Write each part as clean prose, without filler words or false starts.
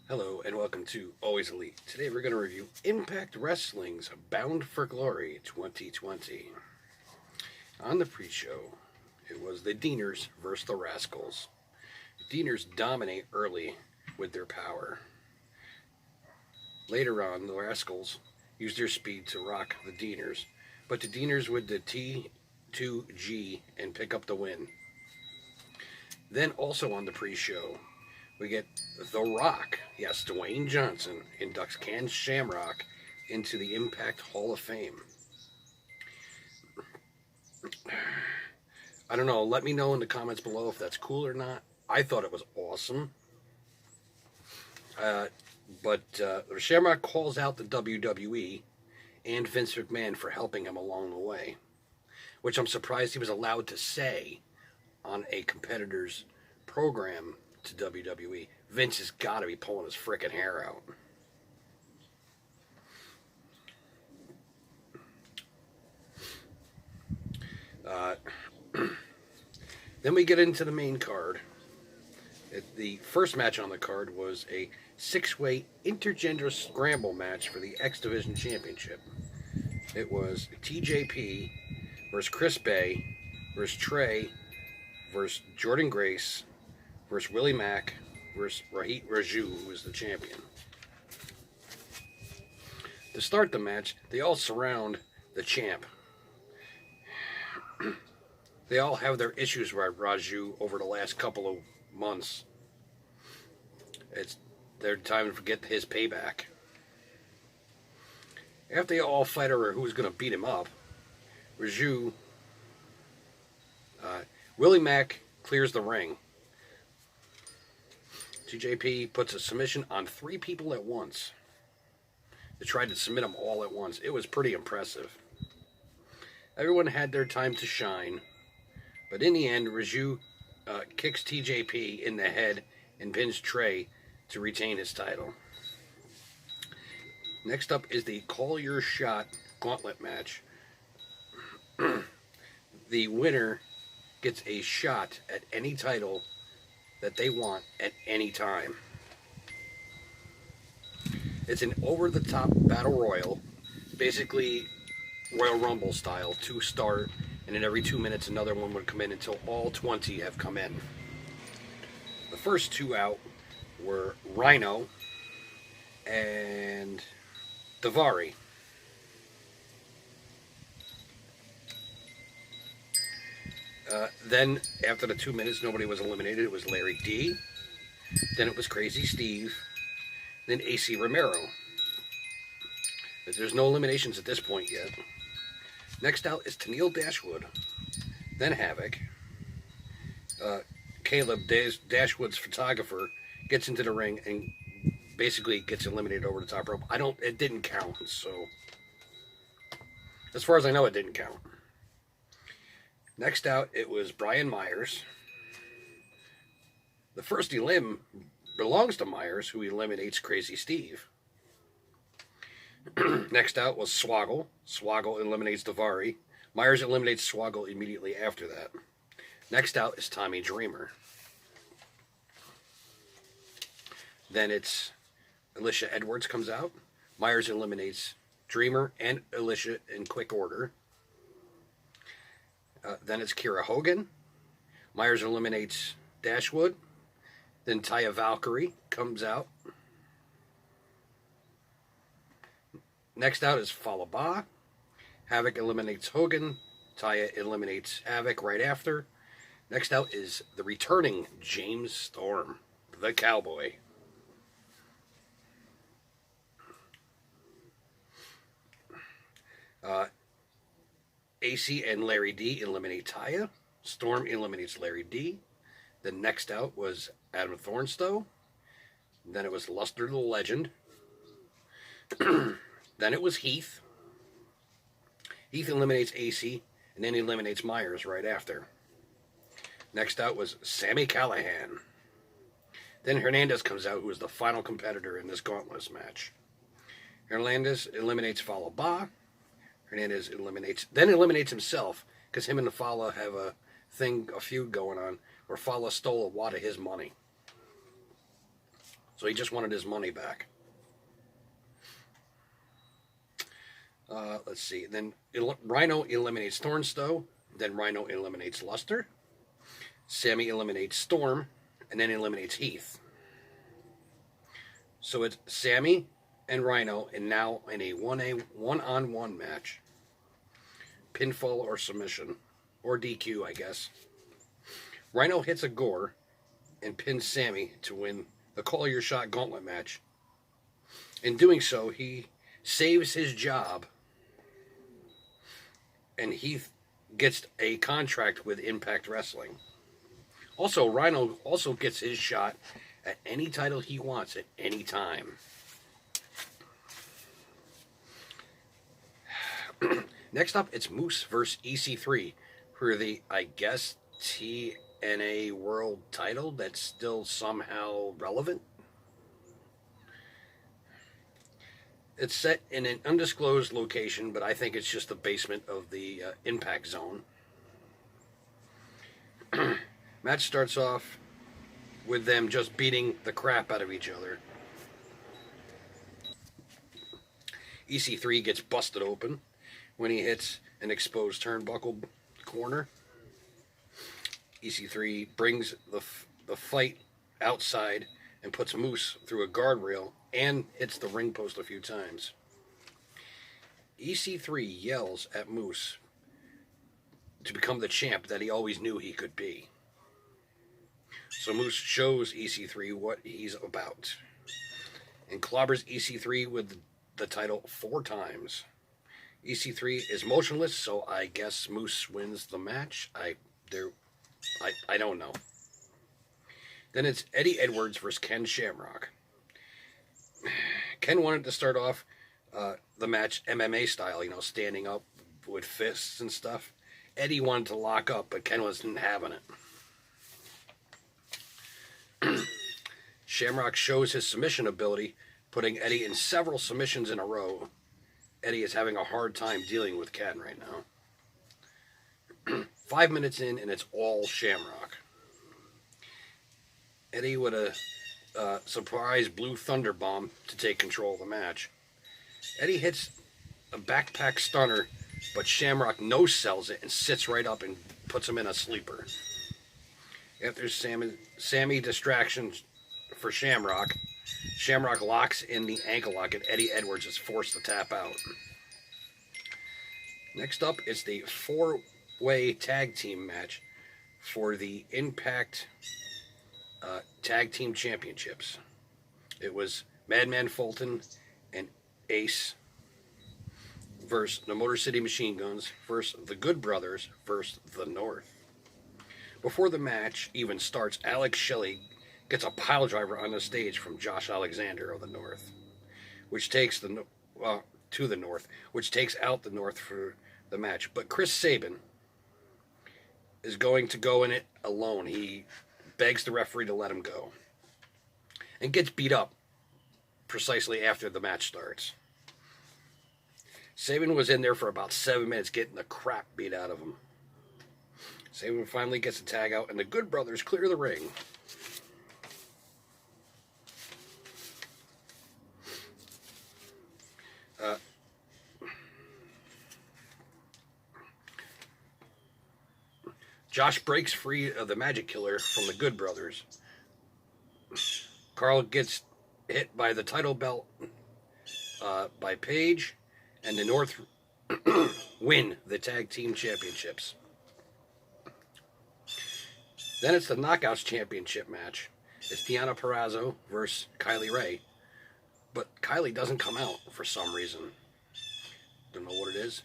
Hello and welcome to Always Elite. Today we're going to review Impact Wrestling's Bound for Glory 2020. On the pre-show, it was the Deaners versus the Rascals. The Deaners dominate early with their power. Later on, the Rascals use their speed to rock the Deaners, but the Deaners with the T2G and pick up the win. Then also on the pre-show, we get The Rock, yes, Dwayne Johnson, inducts Ken Shamrock into the Impact Hall of Fame. I don't know, let me know in the comments below if that's cool or not. I thought it was awesome. But Shamrock calls out the WWE and Vince McMahon for helping him along the way, which I'm surprised he was allowed to say on a competitor's program to WWE. Vince has got to be pulling his frickin' hair out. Then we get into the main card. The first match on the card was a six-way intergender scramble match for the X Division Championship. It was TJP versus Chris Bay versus Trey versus Jordan Grace versus Willie Mack versus Rahit Raju, who was the champion. To start the match, they all surround the champ. They all have their issues with Raju over the last couple of months. It's their time to get his payback. After they all fight over who's going to beat him up, Raju, Willie Mack clears the ring. TJP puts a submission on 3 people at once. They tried to submit them all at once. It was pretty impressive. Everyone had their time to shine, but in the end, Raju kicks TJP in the head and pins Trey to retain his title. Next up is the Call Your Shot Gauntlet match. The winner gets a shot at any title that they want at any time. It's an over-the-top battle royal, basically Royal Rumble style, 2 start, and then every 2 minutes another one would come in until all 20 have come in. The first 2 out were Rhino and Daivari. Then, after the 2 minutes, nobody was eliminated. It was Larry D. Then it was Crazy Steve. Then AC Romero. But there's no eliminations at this point yet. Next out is Tennille Dashwood. Then Havoc. Caleb Dashwood's photographer gets into the ring and basically gets eliminated over the top rope. It didn't count, so as far as I know, it didn't count. Next out, it was Brian Myers. The first elim belongs to Myers, who eliminates Crazy Steve. Next out was Swoggle. Swoggle eliminates Daivari. Myers eliminates Swoggle immediately after that. Next out is Tommy Dreamer. Then it's Alicia Edwards comes out. Myers eliminates Dreamer and Alicia in quick order. Then it's Kira Hogan. Myers eliminates Dashwood. Then Taya Valkyrie comes out. Next out is Fallah Bahh. Havoc eliminates Hogan. Taya eliminates Havoc right after. Next out is the returning James Storm, the Cowboy. AC and Larry D eliminate Taya. Storm eliminates Larry D. Then next out was Adam Thornstowe. Then it was Luster the Legend. Then it was Heath. Heath eliminates AC, and then he eliminates Myers right after. Next out was Sami Callihan. Then Hernandez comes out, who is the final competitor in this Gauntlet match. Hernandez eliminates Fallah Bahh. Hernandez eliminates himself, because him and the Fallah have a feud going on, where Fallah stole a wad of his money. So he just wanted his money back. Let's see. Then Rhino eliminates Thornstowe. Then Rhino eliminates Luster. Sammy eliminates Storm. And then eliminates Heath. So it's Sammy and Rhino, and now in a one-on-one match. Pinfall or submission. Or DQ, I guess. Rhino hits a gore and pins Sammy to win the Call Your Shot Gauntlet match. In doing so, he saves his job, and Heath gets a contract with Impact Wrestling. Also, Rhino also gets his shot at any title he wants at any time. Next up, it's Moose versus EC3 for the, I guess, TNA World title that's still somehow relevant. It's set in an undisclosed location, but I think it's just the basement of the Impact Zone. Match starts off with them just beating the crap out of each other. EC3 gets busted open when he hits an exposed turnbuckle corner. EC3 brings the fight outside and puts Moose through a guardrail and hits the ring post a few times. EC3 yells at Moose to become the champ that he always knew he could be. So Moose shows EC3 what he's about and clobbers EC3 with the title 4 times. EC3 is motionless, so I guess Moose wins the match. I don't know. Then it's Eddie Edwards versus Ken Shamrock. Ken wanted to start off the match MMA style, standing up with fists and stuff. Eddie wanted to lock up, but Ken wasn't having it. Shamrock shows his submission ability, putting Eddie in several submissions in a row. Eddie is having a hard time dealing with Ken right now. 5 minutes in, and it's all Shamrock. Eddie with a surprise blue thunder bomb to take control of the match. Eddie hits a backpack stunner, but Shamrock no-sells it and sits right up and puts him in a sleeper. After Sammy distractions for Shamrock, Shamrock locks in the ankle lock and Eddie Edwards is forced to tap out. Next up is the 4-way tag team match for the Impact Tag Team Championships. It was Madman Fulton and Ace versus the Motor City Machine Guns versus the Good Brothers versus the North. Before the match even starts, Alex Shelley gets a pile driver on the stage from Josh Alexander of the North, which takes to the North, which takes out the North for the match. But Chris Sabin is going to go in it alone. He begs the referee to let him go and gets beat up precisely after the match starts. Sabin was in there for about 7 minutes getting the crap beat out of him. Sabin finally gets the tag out, and the Good Brothers clear the ring. Josh breaks free of the Magic Killer from the Good Brothers. Carl gets hit by the title belt by Paige, and the North win the Tag Team Championships. Then it's the Knockouts Championship match. It's Deonna Purrazzo versus Kylie Ray. But Kylie doesn't come out for some reason. Don't know what it is.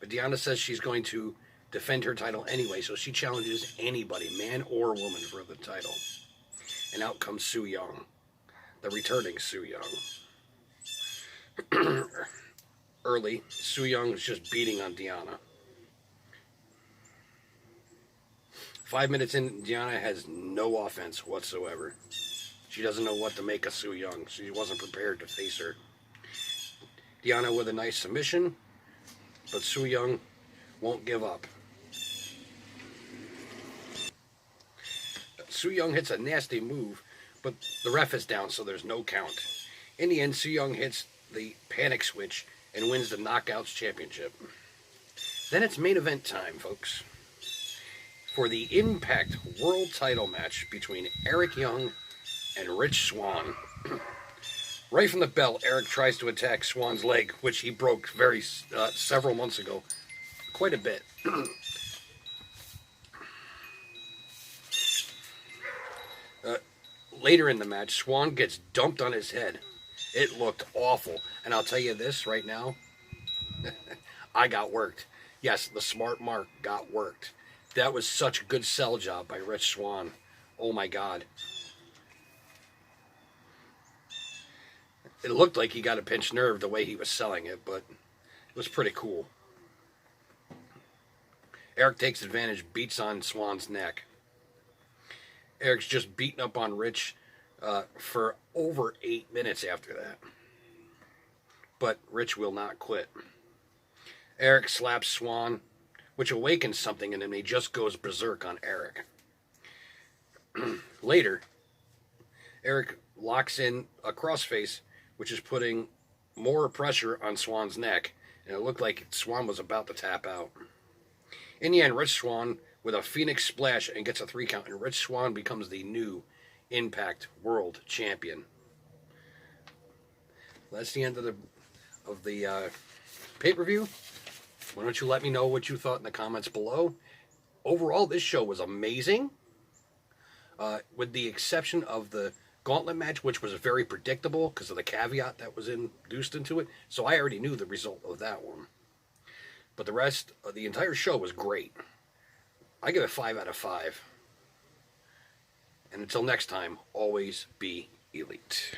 But Deonna says she's going to defend her title anyway, so she challenges anybody, man or woman, for the title. And out comes Su Yung, the returning Su Yung. Early, Su Yung is just beating on Deonna. 5 minutes in, Deonna has no offense whatsoever. She doesn't know what to make of Su Yung. She wasn't prepared to face her. Deonna with a nice submission, but Su Yung won't give up. Su Yung hits a nasty move but the ref is down, so there's no count. In the end, Su Yung hits the panic switch and wins the Knockouts Championship. Then it's main event time, folks, for the Impact World Title match between Eric Young and Rich Swann. Right from the bell, Eric tries to attack Swann's leg, which he broke several months ago, quite a bit. Later in the match, Swann gets dumped on his head. It looked awful, and I'll tell you this right now, I got worked. Yes, the smart mark got worked. That was such a good sell job by Rich Swann. Oh my God. It looked like he got a pinched nerve the way he was selling it, but it was pretty cool. Eric takes advantage, beats on Swann's neck. Eric's just beating up on Rich for over 8 minutes after that. But Rich will not quit. Eric slaps Swann, which awakens something in him. He just goes berserk on Eric. Later, Eric locks in a crossface, which is putting more pressure on Swann's neck, and it looked like Swann was about to tap out. In the end, Rich Swann with a Phoenix Splash and gets a 3 count, and Rich Swann becomes the new Impact World Champion. That's the end of the pay-per-view. Why don't you let me know what you thought in the comments below. Overall, this show was amazing, with the exception of the Gauntlet match, which was very predictable because of the caveat that was induced into it. So I already knew the result of that one. But the rest of the entire show was great. I give it 5 out of 5. And until next time, always be elite.